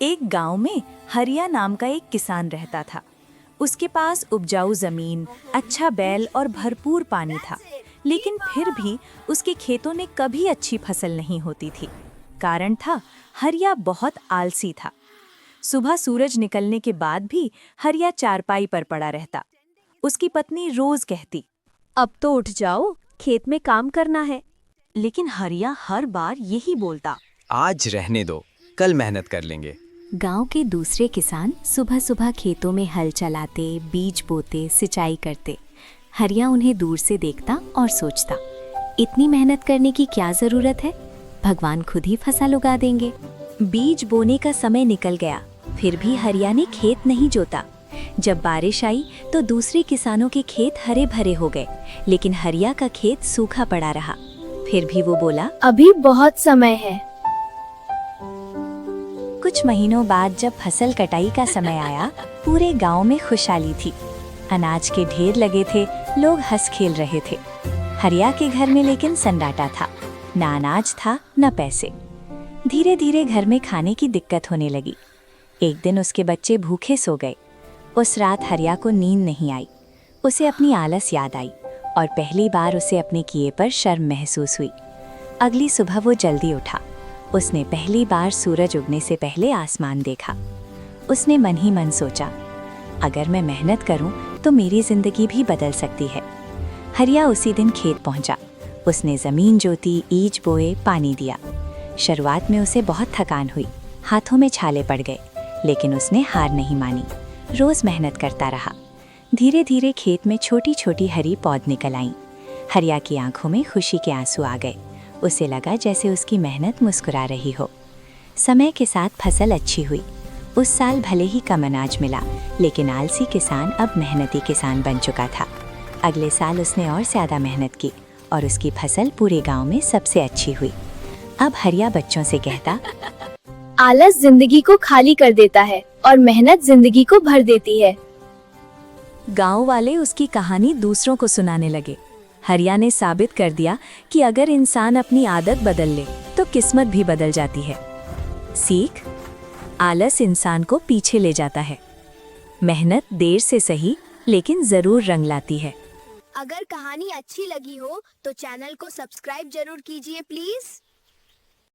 एक गांव में हरिया नाम का एक किसान रहता था। उसके पास उपजाऊ जमीन, अच्छा बैल और भरपूर पानी था, लेकिन फिर भी उसके खेतों में कभी अच्छी फसल नहीं होती थी। कारण था, हरिया बहुत आलसी था। सुबह सूरज निकलने के बाद भी हरिया चारपाई पर पड़ा रहता। उसकी पत्नी रोज कहती, अब तो उठ जाओ, खेत में काम करना है। लेकिन हरिया हर बार यही बोलता। आज रहने दो, कल मेहनत कर लेंगे। गांव के दूसरे किसान सुबह सुबह खेतों में हल चलाते, बीज बोते, सिंचाई करते। हरिया उन्हें दूर से देखता और सोचता, इतनी मेहनत करने की क्या जरूरत है, भगवान खुद ही फसल उगा देंगे। बीज बोने का समय निकल गया, फिर भी हरिया ने खेत नहीं जोता। जब बारिश आई तो दूसरे किसानों के खेत हरे भरे हो गए, लेकिन हरिया का खेत सूखा पड़ा रहा। फिर भी वो बोला, अभी बहुत समय है। कुछ महीनों बाद जब फसल कटाई का समय आया, पूरे गांव में खुशहाली थी। अनाज के ढेर लगे थे, लोग हंस खेल रहे थे। हरिया के घर में लेकिन सन्नाटा था, ना अनाज था न पैसे। धीरे धीरे घर में खाने की दिक्कत होने लगी। एक दिन उसके बच्चे भूखे सो गए। उस रात हरिया को नींद नहीं आई। उसे अपनी आलस याद आई और पहली बार उसे अपने किए पर शर्म महसूस हुई। अगली सुबह वो जल्दी उठा। उसने पहली बार सूरज उगने से पहले आसमान देखा। उसने मन ही मन सोचा, अगर मैं मेहनत करूं तो मेरी जिंदगी भी बदल सकती है। हरिया उसी दिन खेत पहुंचा। उसने जमीन जोती, बीज बोए, पानी दिया। शुरुआत में उसे बहुत थकान हुई, हाथों में छाले पड़ गए, लेकिन उसने हार नहीं मानी। रोज मेहनत करता रहा। धीरे धीरे खेत में छोटी छोटी हरी पौध निकल आईं। हरिया की आंखों में खुशी के आंसू आ गए। उसे लगा जैसे उसकी मेहनत मुस्कुरा रही हो। समय के साथ फसल अच्छी हुई। उस साल भले ही कम अनाज मिला, लेकिन आलसी किसान अब मेहनती किसान बन चुका था। अगले साल उसने और ज्यादा मेहनत की और उसकी फसल पूरे गांव में सबसे अच्छी हुई। अब हरिया बच्चों से कहता, आलस जिंदगी को खाली कर देता है और मेहनत जिंदगी को भर देती है। गांव वाले उसकी कहानी दूसरों को सुनाने लगे। हरिया ने साबित कर दिया कि अगर इंसान अपनी आदत बदल ले तो किस्मत भी बदल जाती है। सीख, आलस इंसान को पीछे ले जाता है। मेहनत देर से सही, लेकिन जरूर रंग लाती है। अगर कहानी अच्छी लगी हो तो चैनल को सब्सक्राइब जरूर कीजिए प्लीज।